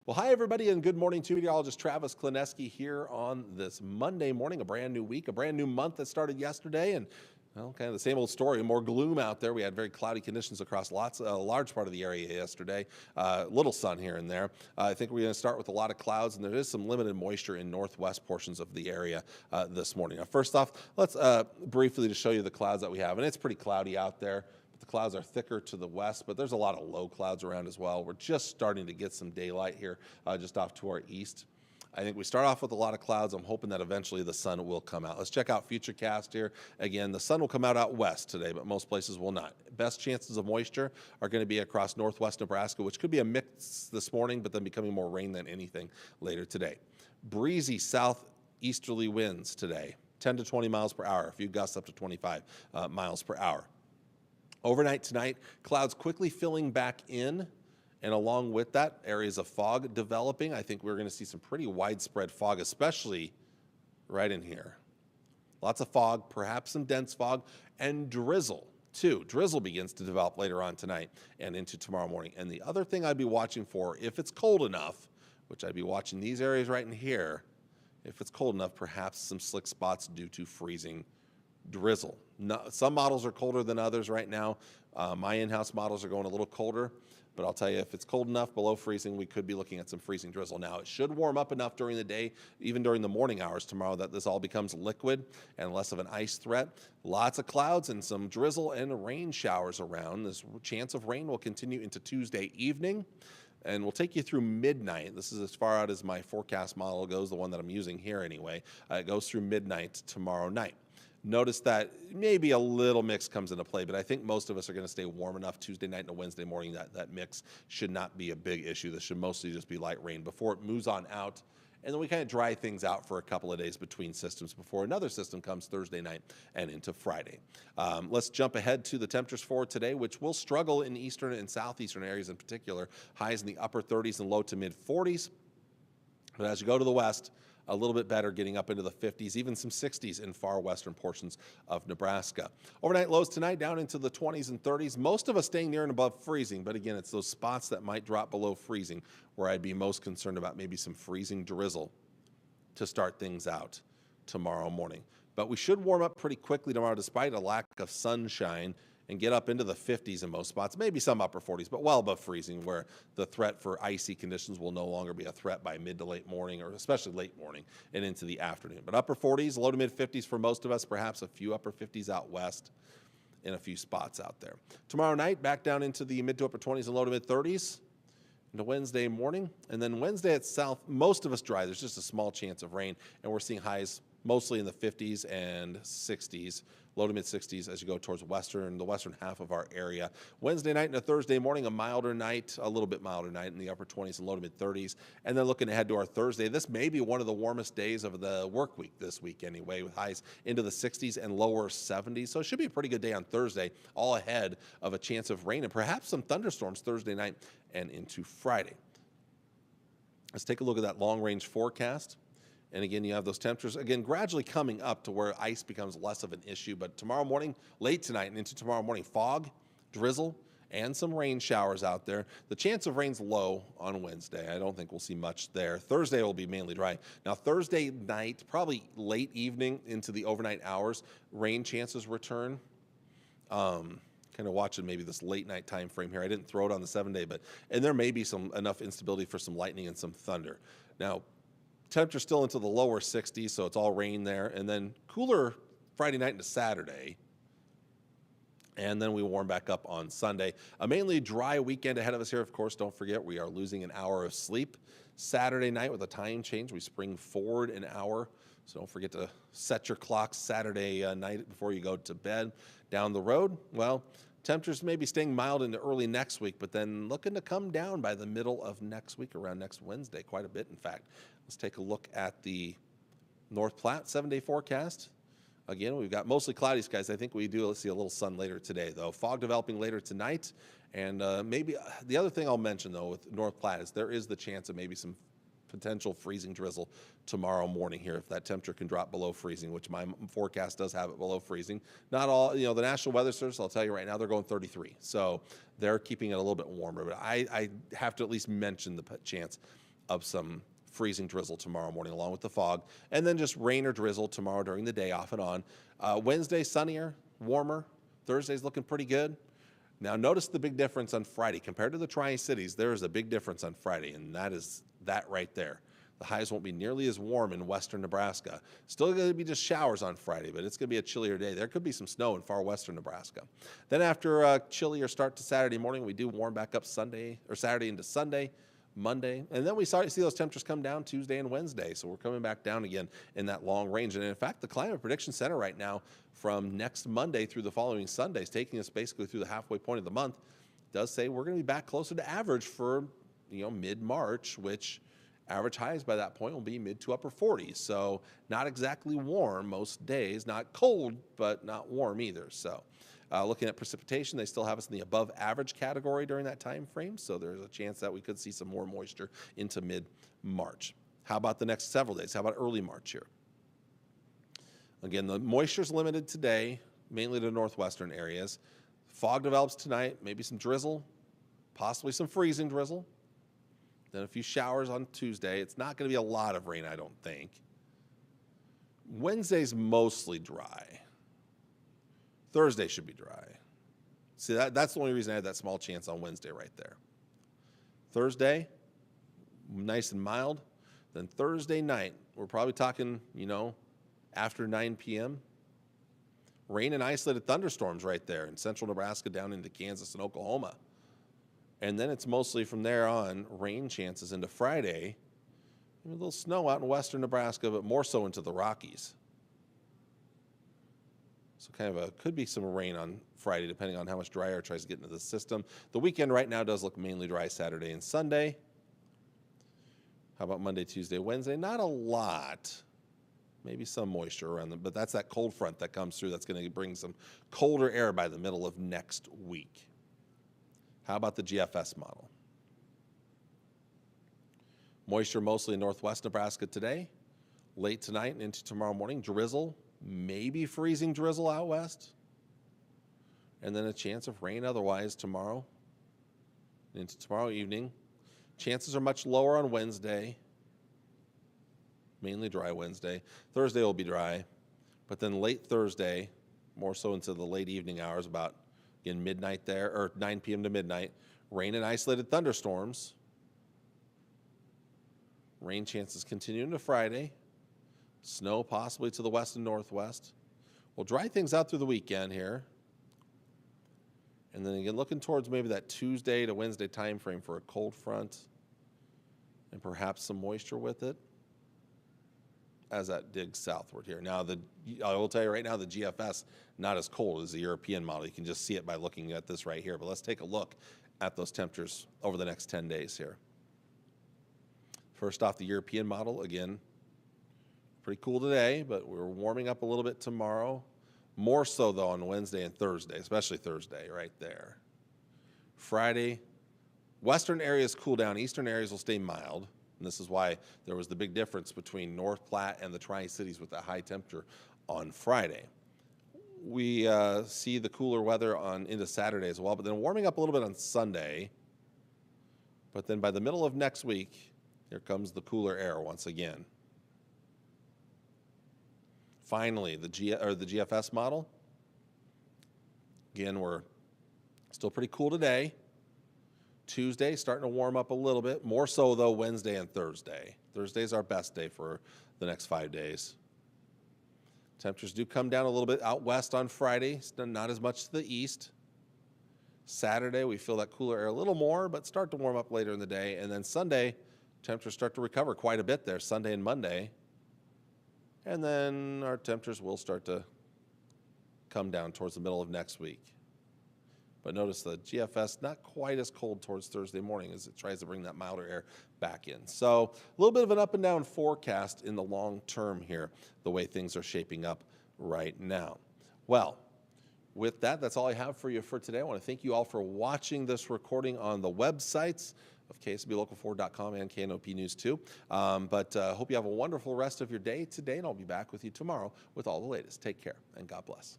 Well, hi, everybody, and good morning to meteorologist Travis Klineski here on this Monday morning, a brand new week, a brand new month that started yesterday, and well, kind of the same old story. More gloom out there. We had very cloudy conditions across a large part of the area yesterday. Little sun here and there. I think we're going to start with a lot of clouds, and there is some limited moisture in northwest portions of the area this morning. Now, first off, let's briefly just show you the clouds that we have, and it's pretty cloudy out there. The clouds are thicker to the west, but there's a lot of low clouds around as well. We're just starting to get some daylight here just off to our east. I think we start off with a lot of clouds. I'm hoping that eventually the sun will come out. Let's check out Futurecast here. Again, the sun will come out west today, but most places will not. Best chances of moisture are going to be across northwest Nebraska, which could be a mix this morning, but then becoming more rain than anything later today. Breezy southeasterly winds today, 10 to 20 miles per hour. A few gusts up to 25 miles per hour. Overnight tonight, clouds quickly filling back in, and along with that, areas of fog developing. I think we're going to see some pretty widespread fog, especially right in here. Lots of fog, perhaps some dense fog, and drizzle, too. Drizzle begins to develop later on tonight and into tomorrow morning. And the other thing I'd be watching for, if it's cold enough, which I'd be watching these areas right in here, if it's cold enough, perhaps some slick spots due to freezing drizzle. Some models are colder than others right now. My in-house models are going a little colder, but I'll tell you, if it's cold enough below freezing, we could be looking at some freezing drizzle. Now, it should warm up enough during the day, even during the morning hours tomorrow, that this all becomes liquid and less of an ice threat. Lots of clouds and some drizzle and rain showers around. This chance of rain will continue into Tuesday evening, and we'll take you through midnight. This is as far out as my forecast model goes, the one that I'm using here anyway. It goes through midnight tomorrow night. Notice that maybe a little mix comes into play, but I think most of us are going to stay warm enough Tuesday night and Wednesday morning that mix should not be a big issue. This should mostly just be light rain before it moves on out. And then we kind of dry things out for a couple of days between systems before another system comes Thursday night and into Friday. Let's jump ahead to the temperatures for today, which will struggle in eastern and southeastern areas in particular. Highs in the upper 30s and low to mid 40s. But as you go to the west, a little bit better, getting up into the 50s, even some 60s in far western portions of Nebraska. Overnight lows tonight down into the 20s and 30s. Most of us staying near and above freezing, but again, it's those spots that might drop below freezing where I'd be most concerned about maybe some freezing drizzle to start things out tomorrow morning. But we should warm up pretty quickly tomorrow despite a lack of sunshine, and get up into the 50s in most spots, maybe some upper 40s, but well above freezing, where the threat for icy conditions will no longer be a threat by mid to late morning, or especially late morning and into the afternoon. But upper 40s, low to mid 50s for most of us, perhaps a few upper 50s out west in a few spots out there. Tomorrow night, back down into the mid to upper 20s and low to mid 30s into Wednesday morning. And then Wednesday at south, most of us dry. There's just a small chance of rain, and we're seeing highs mostly in the 50s and 60s, low to mid 60s as you go towards the western half of our area. Wednesday night and a Thursday morning, a milder night, a little bit milder night in the upper 20s and low to mid 30s. And then looking ahead to our Thursday, this may be one of the warmest days of the work week this week anyway, with highs into the 60s and lower 70s. So it should be a pretty good day on Thursday, all ahead of a chance of rain and perhaps some thunderstorms Thursday night and into Friday. Let's take a look at that long-range forecast. And again, you have those temperatures, again, gradually coming up to where ice becomes less of an issue. But tomorrow morning, late tonight and into tomorrow morning, fog, drizzle, and some rain showers out there. The chance of rain's low on Wednesday. I don't think we'll see much there. Thursday will be mainly dry. Now, Thursday night, probably late evening into the overnight hours, rain chances return. Kind of watching maybe this late night time frame here. I didn't throw it on the 7-day, and there may be enough instability for some lightning and some thunder. Now, temperature still into the lower 60s, so it's all rain there. And then cooler Friday night into Saturday. And then we warm back up on Sunday. A mainly dry weekend ahead of us here. Of course, don't forget, we are losing an hour of sleep. Saturday night with a time change, we spring forward an hour. So don't forget to set your clocks Saturday night before you go to bed. Down the road, well, temperatures may be staying mild into early next week, but then looking to come down by the middle of next week, around next Wednesday, quite a bit, in fact. Let's take a look at the North Platte 7-day forecast. Again, we've got mostly cloudy skies. I think we do see a little sun later today, though. Fog developing later tonight. And maybe the other thing I'll mention, though, with North Platte is there is the chance of maybe some potential freezing drizzle tomorrow morning here if that temperature can drop below freezing, which my forecast does have it below freezing. Not all, the National Weather Service, I'll tell you right now, they're going 33. So they're keeping it a little bit warmer. But I have to at least mention the chance of some freezing drizzle tomorrow morning along with the fog, and then just rain or drizzle tomorrow during the day off and on. Wednesday, sunnier, warmer. Thursday's looking pretty good. Now, notice the big difference on Friday. Compared to the Tri-Cities, there is a big difference on Friday, and that is that right there. The highs won't be nearly as warm in western Nebraska. Still going to be just showers on Friday, but it's going to be a chillier day. There could be some snow in far western Nebraska. Then after a chillier start to Saturday morning, we do warm back up Sunday or Saturday into Sunday, Monday, and then we see those temperatures come down Tuesday and Wednesday. So we're coming back down again in that long range. And in fact, the Climate Prediction Center right now from next Monday through the following Sundays, taking us basically through the halfway point of the month, does say we're going to be back closer to average for mid-March, which average highs by that point will be mid to upper 40s. So not exactly warm most days, not cold, but not warm either. So looking at precipitation, they still have us in the above average category during that time frame. So there's a chance that we could see some more moisture into mid-March. How about the next several days? How about early March here? Again, the moisture's limited today, mainly to northwestern areas. Fog develops tonight, maybe some drizzle, possibly some freezing drizzle. Then a few showers on Tuesday. It's not going to be a lot of rain, I don't think. Wednesday's mostly dry. Thursday should be dry. See, that's the only reason I had that small chance on Wednesday right there. Thursday, nice and mild. Then Thursday night, we're probably talking, after 9 p.m. Rain and isolated thunderstorms right there in central Nebraska down into Kansas and Oklahoma. And then it's mostly from there on rain chances into Friday. A little snow out in western Nebraska, but more so into the Rockies. So could be some rain on Friday, depending on how much dry air tries to get into the system. The weekend right now does look mainly dry Saturday and Sunday. How about Monday, Tuesday, Wednesday? Not a lot. Maybe some moisture around them, but that's that cold front that comes through that's going to bring some colder air by the middle of next week. How about the GFS model? Moisture mostly in northwest Nebraska today, late tonight and into tomorrow morning. Drizzle, maybe freezing drizzle out west. And then a chance of rain otherwise tomorrow into tomorrow evening. Chances are much lower on Wednesday, mainly dry Wednesday. Thursday will be dry, but then late Thursday, more so into the late evening hours, about in midnight there, or 9 p.m. to midnight, rain and isolated thunderstorms. Rain chances continue into Friday. Snow possibly to the west and northwest. We'll dry things out through the weekend here. And then again, looking towards maybe that Tuesday to Wednesday time frame for a cold front and perhaps some moisture with it as that digs southward here. Now, I will tell you right now, the GFS, not as cold as the European model. You can just see it by looking at this right here. But let's take a look at those temperatures over the next 10 days here. First off, the European model, again, pretty cool today, but we're warming up a little bit tomorrow. More so, though, on Wednesday and Thursday, especially Thursday right there. Friday, western areas cool down. Eastern areas will stay mild. And this is why there was the big difference between North Platte and the Tri-Cities with that high temperature on Friday. We see the cooler weather into Saturday as well, but then warming up a little bit on Sunday. But then by the middle of next week, here comes the cooler air once again. Finally, the GFS model. Again, we're still pretty cool today. Tuesday starting to warm up a little bit, more so though Wednesday and Thursday. Thursday's our best day for the next 5 days. Temperatures do come down a little bit out west on Friday, not as much to the east. Saturday we feel that cooler air a little more, but start to warm up later in the day. And then Sunday, temperatures start to recover quite a bit there, Sunday and Monday. And then our temperatures will start to come down towards the middle of next week. But notice the GFS not quite as cold towards Thursday morning as it tries to bring that milder air back in. So a little bit of an up and down forecast in the long term here, the way things are shaping up right now. Well, with that, that's all I have for you for today. I want to thank you all for watching this recording on the websites of KSBLocal4.com and KNOP News 2. But hope you have a wonderful rest of your day today, and I'll be back with you tomorrow with all the latest. Take care, and God bless.